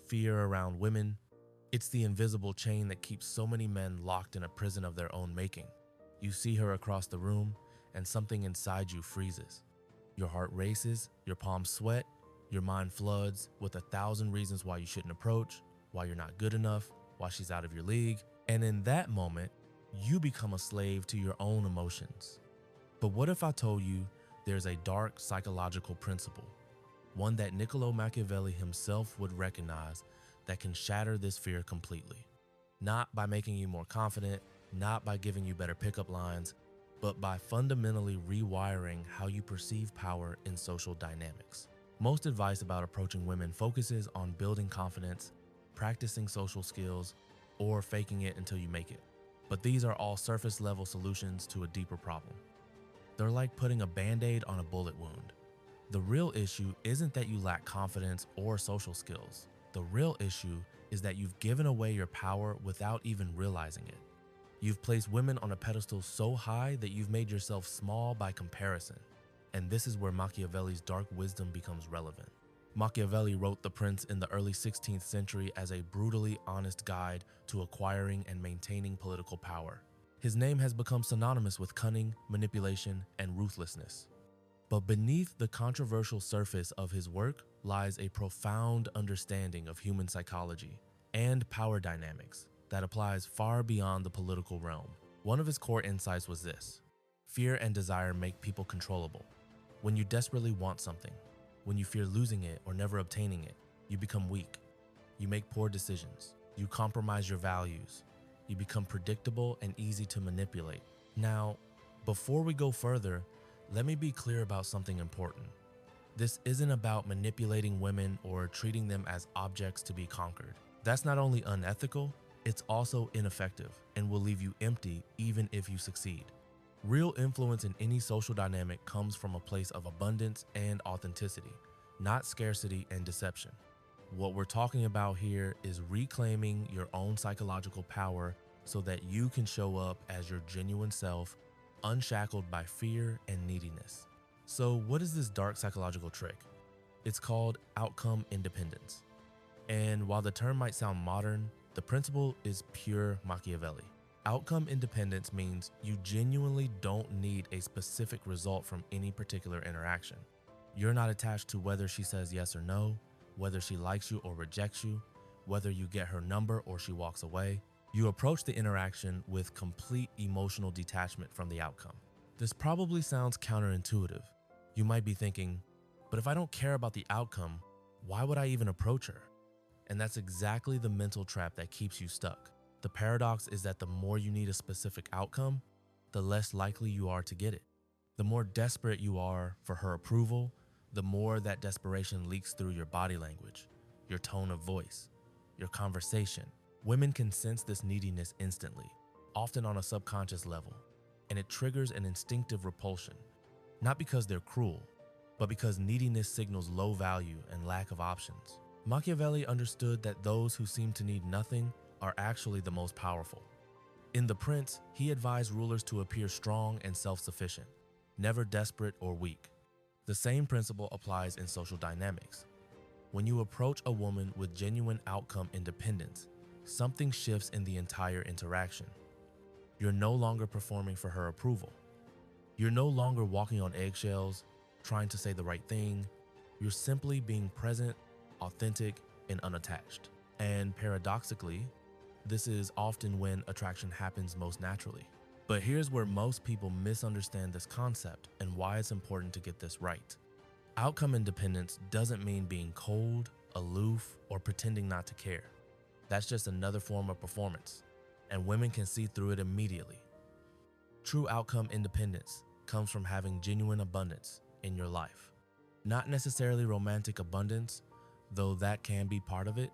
fear around women. It's the invisible chain that keeps so many men locked in a prison of their own making. You see her across the room, and something inside you freezes. Your heart races, your palms sweat, your mind floods with 1,000 reasons why you shouldn't approach, why you're not good enough, why she's out of your league. And in that moment, you become a slave to your own emotions. But what if I told you there's a dark psychological principle, one that Niccolo Machiavelli himself would recognize, that can shatter this fear completely? Not by making you more confident, not by giving you better pickup lines, but by fundamentally rewiring how you perceive power in social dynamics. Most advice about approaching women focuses on building confidence, practicing social skills, or faking it until you make it. But these are all surface level solutions to a deeper problem. They're like putting a band-aid on a bullet wound. The real issue isn't that you lack confidence or social skills. The real issue is that you've given away your power without even realizing it. You've placed women on a pedestal so high that you've made yourself small by comparison. And this is where Machiavelli's dark wisdom becomes relevant. Machiavelli wrote The Prince in the early 16th century as a brutally honest guide to acquiring and maintaining political power. His name has become synonymous with cunning, manipulation, and ruthlessness. But beneath the controversial surface of his work lies a profound understanding of human psychology and power dynamics that applies far beyond the political realm. One of his core insights was this: fear and desire make people controllable. When you desperately want something, when you fear losing it or never obtaining it, you become weak. You make poor decisions. You compromise your values. You become predictable and easy to manipulate. Now, before we go further, let me be clear about something important. This isn't about manipulating women or treating them as objects to be conquered. That's not only unethical, it's also ineffective and will leave you empty even if you succeed. Real influence in any social dynamic comes from a place of abundance and authenticity, not scarcity and deception. What we're talking about here is reclaiming your own psychological power so that you can show up as your genuine self, unshackled by fear and neediness. So what is this dark psychological trick? It's called outcome independence. And while the term might sound modern, the principle is pure Machiavelli. Outcome independence means you genuinely don't need a specific result from any particular interaction. You're not attached to whether she says yes or no, whether she likes you or rejects you, whether you get her number or she walks away. You approach the interaction with complete emotional detachment from the outcome. This probably sounds counterintuitive. You might be thinking, but if I don't care about the outcome, why would I even approach her? And that's exactly the mental trap that keeps you stuck. The paradox is that the more you need a specific outcome, the less likely you are to get it. The more desperate you are for her approval, the more that desperation leaks through your body language, your tone of voice, your conversation. Women can sense this neediness instantly, often on a subconscious level, and it triggers an instinctive repulsion, not because they're cruel, but because neediness signals low value and lack of options. Machiavelli understood that those who seem to need nothing are actually the most powerful. In The Prince, he advised rulers to appear strong and self-sufficient, never desperate or weak. The same principle applies in social dynamics. When you approach a woman with genuine outcome independence, something shifts in the entire interaction. You're no longer performing for her approval. You're no longer walking on eggshells, trying to say the right thing. You're simply being present, authentic, and unattached. And paradoxically, this is often when attraction happens most naturally. But here's where most people misunderstand this concept and why it's important to get this right. Outcome independence doesn't mean being cold, aloof, or pretending not to care. That's just another form of performance, and women can see through it immediately. True outcome independence comes from having genuine abundance in your life. Not necessarily romantic abundance, though that can be part of it,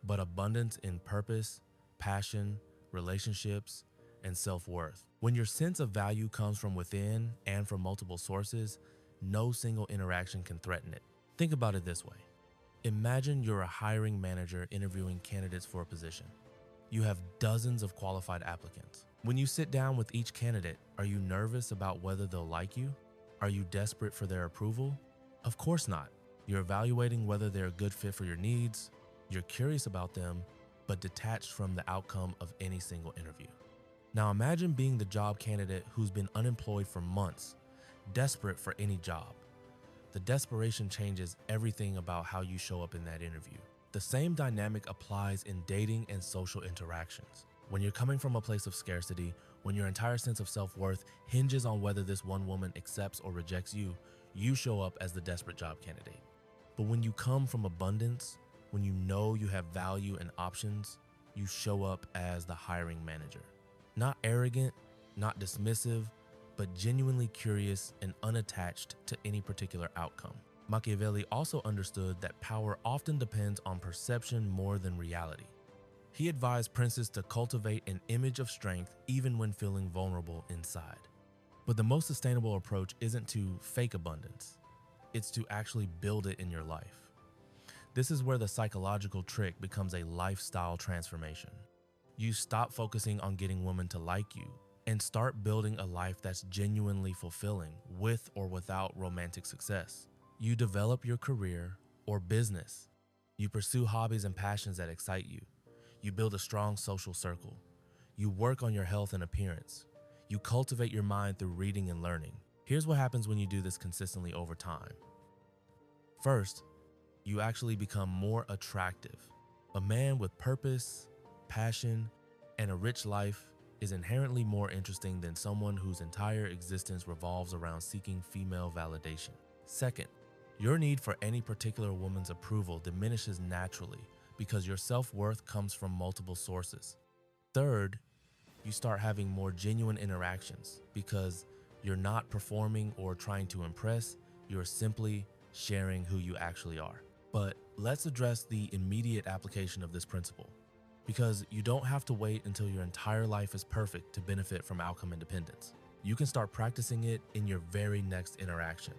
but abundance in purpose, passion, relationships, and self-worth. When your sense of value comes from within and from multiple sources, no single interaction can threaten it. Think about it this way. Imagine you're a hiring manager interviewing candidates for a position. You have dozens of qualified applicants. When you sit down with each candidate, are you nervous about whether they'll like you? Are you desperate for their approval? Of course not. You're evaluating whether they're a good fit for your needs. You're curious about them, but detached from the outcome of any single interview. Now imagine being the job candidate who's been unemployed for months, desperate for any job. The desperation changes everything about how you show up in that interview. The same dynamic applies in dating and social interactions. When you're coming from a place of scarcity, when your entire sense of self-worth hinges on whether this one woman accepts or rejects you, you show up as the desperate job candidate. But when you come from abundance, when you know you have value and options, you show up as the hiring manager. Not arrogant, not dismissive, but genuinely curious and unattached to any particular outcome. Machiavelli also understood that power often depends on perception more than reality. He advised princes to cultivate an image of strength even when feeling vulnerable inside. But the most sustainable approach isn't to fake abundance, it's to actually build it in your life. This is where the psychological trick becomes a lifestyle transformation. You stop focusing on getting women to like you and start building a life that's genuinely fulfilling with or without romantic success. You develop your career or business. You pursue hobbies and passions that excite you. You build a strong social circle. You work on your health and appearance. You cultivate your mind through reading and learning. Here's what happens when you do this consistently over time. First, you actually become more attractive. A man with purpose, passion, and a rich life is inherently more interesting than someone whose entire existence revolves around seeking female validation. Second, your need for any particular woman's approval diminishes naturally because your self-worth comes from multiple sources. Third, you start having more genuine interactions because you're not performing or trying to impress, you're simply sharing who you actually are. But let's address the immediate application of this principle, because you don't have to wait until your entire life is perfect to benefit from outcome independence. You can start practicing it in your very next interaction.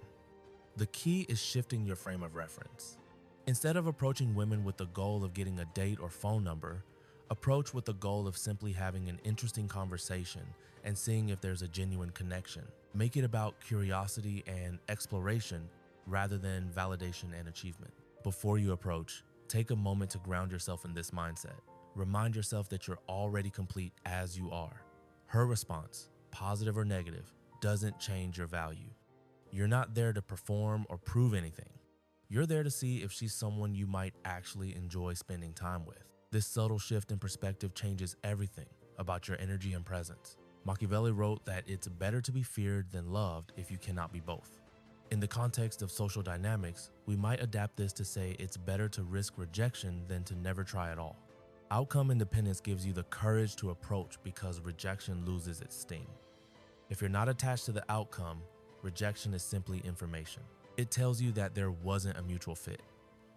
The key is shifting your frame of reference. Instead of approaching women with the goal of getting a date or phone number, approach with the goal of simply having an interesting conversation and seeing if there's a genuine connection. Make it about curiosity and exploration rather than validation and achievement. Before you approach, take a moment to ground yourself in this mindset. Remind yourself that you're already complete as you are. Her response, positive or negative, doesn't change your value. You're not there to perform or prove anything. You're there to see if she's someone you might actually enjoy spending time with. This subtle shift in perspective changes everything about your energy and presence. Machiavelli wrote that it's better to be feared than loved if you cannot be both. In the context of social dynamics, we might adapt this to say it's better to risk rejection than to never try at all. Outcome independence gives you the courage to approach because rejection loses its sting. If you're not attached to the outcome, rejection is simply information. It tells you that there wasn't a mutual fit,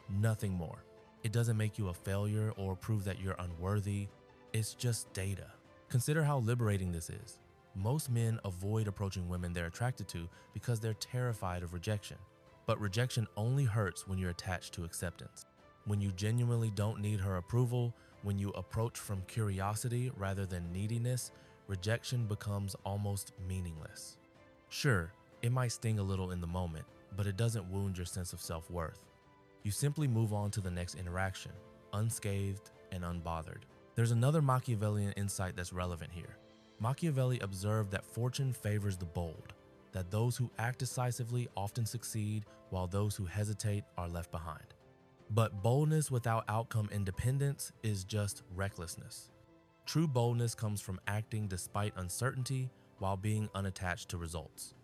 nothing more. It doesn't make you a failure or prove that you're unworthy. It's just data. Consider how liberating this is. Most men avoid approaching women they're attracted to because they're terrified of rejection. But rejection only hurts when you're attached to acceptance. When you genuinely don't need her approval, when you approach from curiosity rather than neediness, rejection becomes almost meaningless. Sure, it might sting a little in the moment, but it doesn't wound your sense of self-worth. You simply move on to the next interaction, unscathed and unbothered. There's another Machiavellian insight that's relevant here. Machiavelli observed that fortune favors the bold, that those who act decisively often succeed while those who hesitate are left behind. But boldness without outcome independence is just recklessness. True boldness comes from acting despite uncertainty while being unattached to results.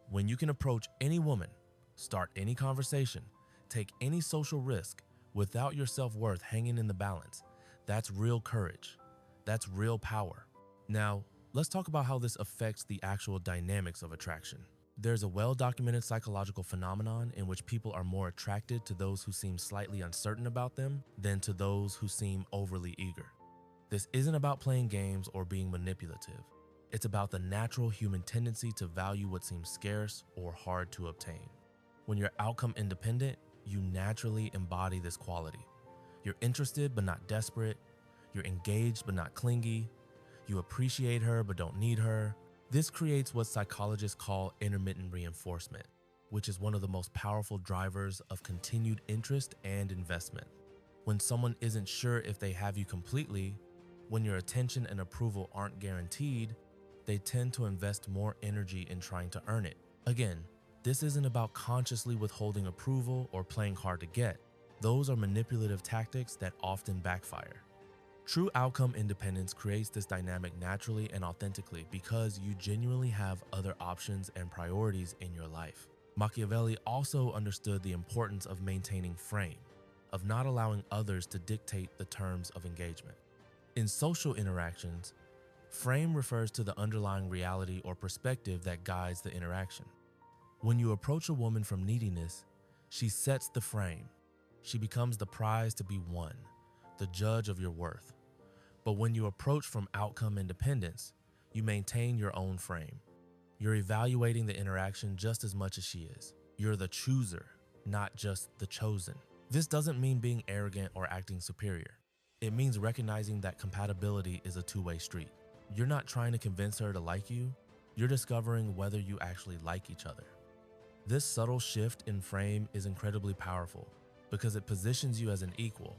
When you can approach any woman, start any conversation, take any social risk without your self-worth hanging in the balance, that's real courage. That's real power. Now, let's talk about how this affects the actual dynamics of attraction. There's a well-documented psychological phenomenon in which people are more attracted to those who seem slightly uncertain about them than to those who seem overly eager. This isn't about playing games or being manipulative. It's about the natural human tendency to value what seems scarce or hard to obtain. When you're outcome independent, you naturally embody this quality. You're interested but not desperate. You're engaged but not clingy. You appreciate her but don't need her. This creates what psychologists call intermittent reinforcement, which is one of the most powerful drivers of continued interest and investment. When someone isn't sure if they have you completely, when your attention and approval aren't guaranteed, they tend to invest more energy in trying to earn it. Again, this isn't about consciously withholding approval or playing hard to get. Those are manipulative tactics that often backfire. True outcome independence creates this dynamic naturally and authentically because you genuinely have other options and priorities in your life. Machiavelli also understood the importance of maintaining frame, of not allowing others to dictate the terms of engagement. In social interactions, frame refers to the underlying reality or perspective that guides the interaction. When you approach a woman from neediness, she sets the frame. She becomes the prize to be won, the judge of your worth. But when you approach from outcome independence, you maintain your own frame. You're evaluating the interaction just as much as she is. You're the chooser, not just the chosen. This doesn't mean being arrogant or acting superior. It means recognizing that compatibility is a two-way street. You're not trying to convince her to like you. You're discovering whether you actually like each other. This subtle shift in frame is incredibly powerful because it positions you as an equal,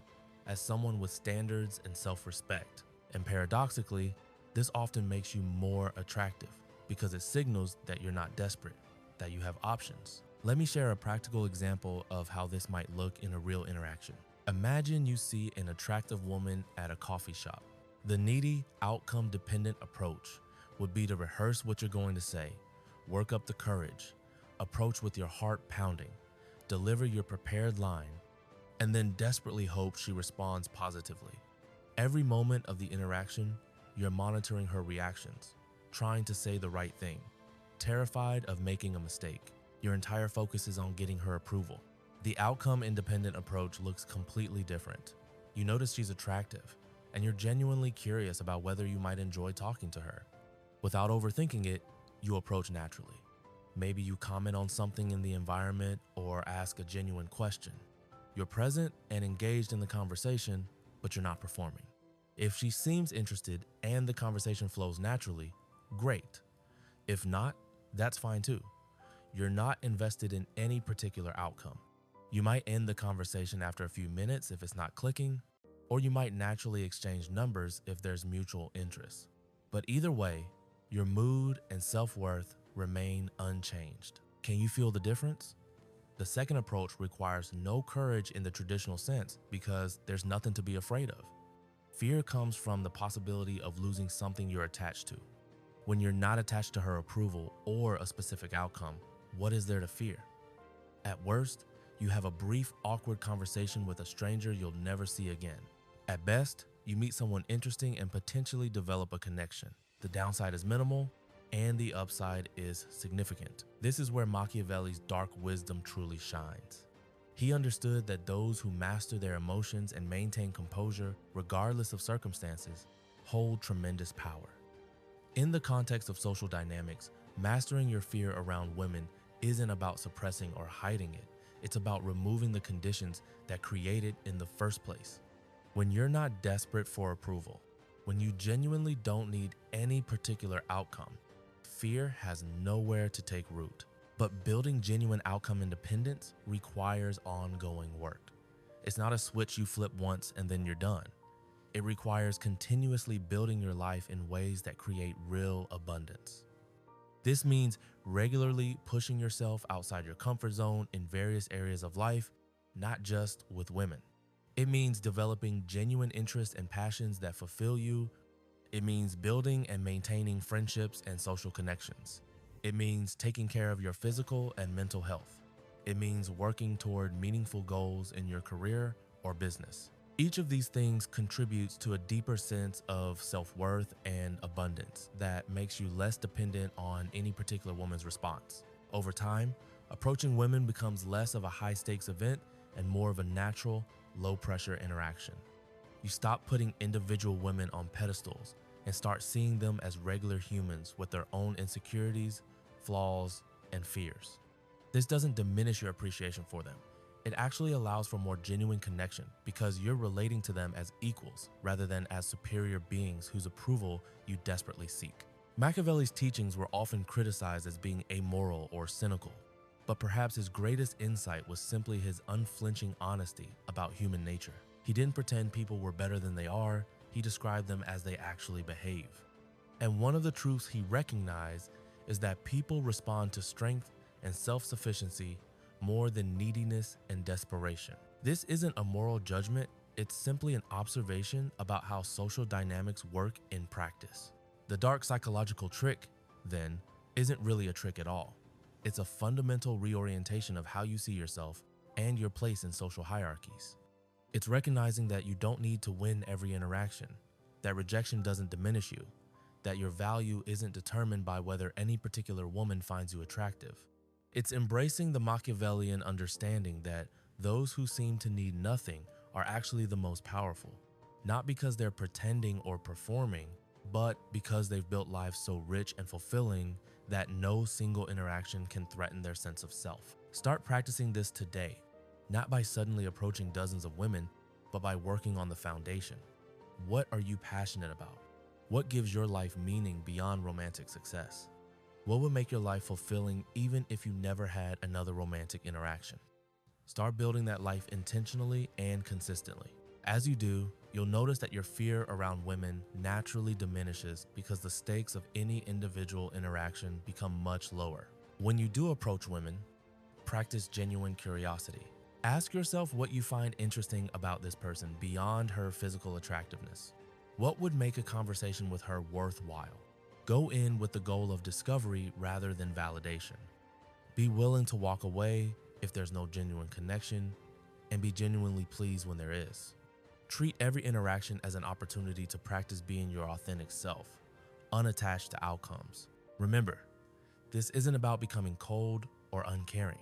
as someone with standards and self-respect. And paradoxically, this often makes you more attractive because it signals that you're not desperate, that you have options. Let me share a practical example of how this might look in a real interaction. Imagine you see an attractive woman at a coffee shop. The needy, outcome-dependent approach would be to rehearse what you're going to say, work up the courage, approach with your heart pounding, deliver your prepared line, and then desperately hope she responds positively. Every moment of the interaction, you're monitoring her reactions, trying to say the right thing, terrified of making a mistake. Your entire focus is on getting her approval. The outcome-independent approach looks completely different. You notice she's attractive, and you're genuinely curious about whether you might enjoy talking to her. Without overthinking it, you approach naturally. Maybe you comment on something in the environment or ask a genuine question. You're present and engaged in the conversation, but you're not performing. If she seems interested and the conversation flows naturally, great. If not, that's fine too. You're not invested in any particular outcome. You might end the conversation after a few minutes if it's not clicking, or you might naturally exchange numbers if there's mutual interest. But either way, your mood and self-worth remain unchanged. Can you feel the difference? The second approach requires no courage in the traditional sense because there's nothing to be afraid of. Fear comes from the possibility of losing something you're attached to. When you're not attached to her approval or a specific outcome, what is there to fear? At worst, you have a brief, awkward conversation with a stranger you'll never see again. At best, you meet someone interesting and potentially develop a connection. The downside is minimal, and the upside is significant. This is where Machiavelli's dark wisdom truly shines. He understood that those who master their emotions and maintain composure, regardless of circumstances, hold tremendous power. In the context of social dynamics, mastering your fear around women isn't about suppressing or hiding it. It's about removing the conditions that create it in the first place. When you're not desperate for approval, when you genuinely don't need any particular outcome, fear has nowhere to take root. But building genuine outcome independence requires ongoing work. It's not a switch you flip once and then you're done. It requires continuously building your life in ways that create real abundance. This means regularly pushing yourself outside your comfort zone in various areas of life, not just with women. It means developing genuine interests and passions that fulfill you. It means building and maintaining friendships and social connections. It means taking care of your physical and mental health. It means working toward meaningful goals in your career or business. Each of these things contributes to a deeper sense of self-worth and abundance that makes you less dependent on any particular woman's response. Over time, approaching women becomes less of a high-stakes event and more of a natural, low-pressure interaction. You stop putting individual women on pedestals and start seeing them as regular humans with their own insecurities, flaws, and fears. This doesn't diminish your appreciation for them. It actually allows for more genuine connection because you're relating to them as equals rather than as superior beings whose approval you desperately seek. Machiavelli's teachings were often criticized as being amoral or cynical, but perhaps his greatest insight was simply his unflinching honesty about human nature. He didn't pretend people were better than they are, he described them as they actually behave. And one of the truths he recognized is that people respond to strength and self-sufficiency more than neediness and desperation. This isn't a moral judgment, it's simply an observation about how social dynamics work in practice. The dark psychological trick, then, isn't really a trick at all. It's a fundamental reorientation of how you see yourself and your place in social hierarchies. It's recognizing that you don't need to win every interaction, that rejection doesn't diminish you, that your value isn't determined by whether any particular woman finds you attractive. It's embracing the Machiavellian understanding that those who seem to need nothing are actually the most powerful, not because they're pretending or performing, but because they've built lives so rich and fulfilling that no single interaction can threaten their sense of self. Start practicing this today, not by suddenly approaching dozens of women, but by working on the foundation. What are you passionate about? What gives your life meaning beyond romantic success? What would make your life fulfilling even if you never had another romantic interaction? Start building that life intentionally and consistently. As you do, you'll notice that your fear around women naturally diminishes because the stakes of any individual interaction become much lower. When you do approach women, practice genuine curiosity. Ask yourself what you find interesting about this person beyond her physical attractiveness. What would make a conversation with her worthwhile? Go in with the goal of discovery rather than validation. Be willing to walk away if there's no genuine connection, and be genuinely pleased when there is. Treat every interaction as an opportunity to practice being your authentic self, unattached to outcomes. Remember, this isn't about becoming cold or uncaring.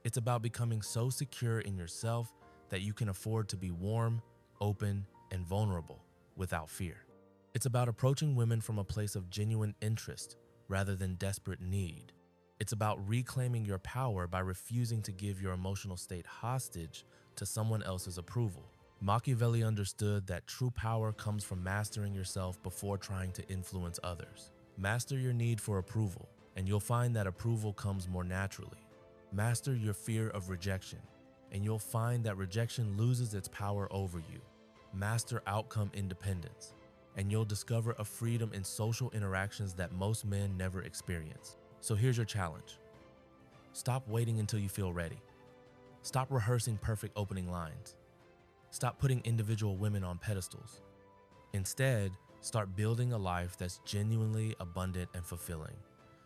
It's about becoming so secure in yourself that you can afford to be warm, open, and vulnerable without fear. It's about approaching women from a place of genuine interest rather than desperate need. It's about reclaiming your power by refusing to give your emotional state hostage to someone else's approval. Machiavelli understood that true power comes from mastering yourself before trying to influence others. Master your need for approval, and you'll find that approval comes more naturally. Master your fear of rejection, and you'll find that rejection loses its power over you. Master outcome independence, and you'll discover a freedom in social interactions that most men never experience. So here's your challenge. Stop waiting until you feel ready. Stop rehearsing perfect opening lines. Stop putting individual women on pedestals. Instead, start building a life that's genuinely abundant and fulfilling.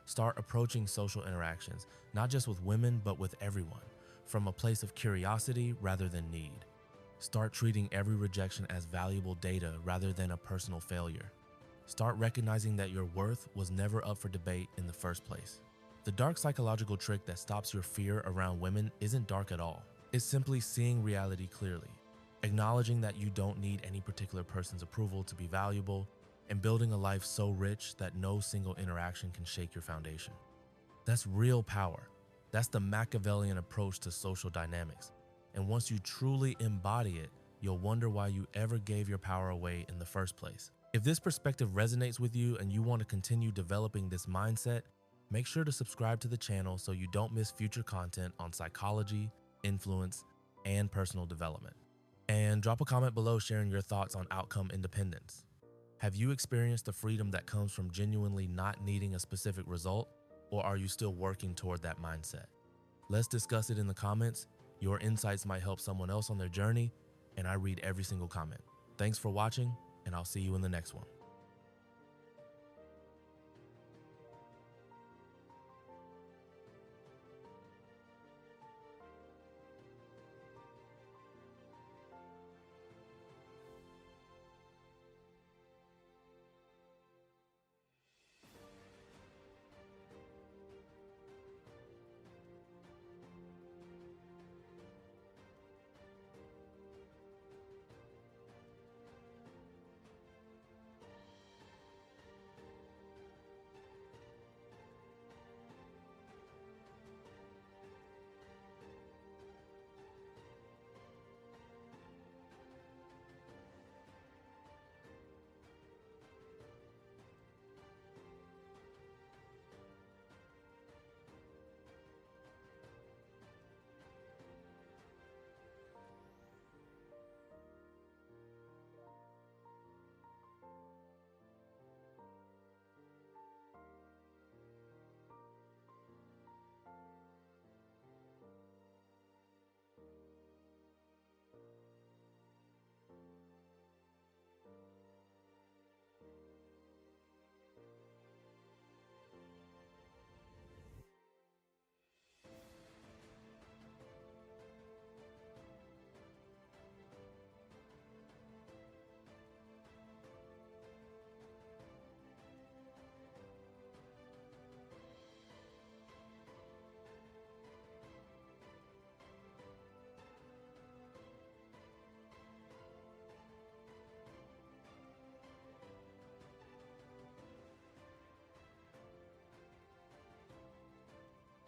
Start approaching social interactions, not just with women, but with everyone, from a place of curiosity rather than need. Start treating every rejection as valuable data rather than a personal failure. Start recognizing that your worth was never up for debate in the first place. The dark psychological trick that stops your fear around women isn't dark at all. It's simply seeing reality clearly, acknowledging that you don't need any particular person's approval to be valuable, and building a life so rich that no single interaction can shake your foundation. That's real power. That's the Machiavellian approach to social dynamics. And once you truly embody it, you'll wonder why you ever gave your power away in the first place. If this perspective resonates with you and you want to continue developing this mindset, make sure to subscribe to the channel so you don't miss future content on psychology, influence, and personal development. And drop a comment below sharing your thoughts on outcome independence. Have you experienced the freedom that comes from genuinely not needing a specific result, or are you still working toward that mindset? Let's discuss it in the comments. Your insights might help someone else on their journey, and I read every single comment. Thanks for watching, and I'll see you in the next one.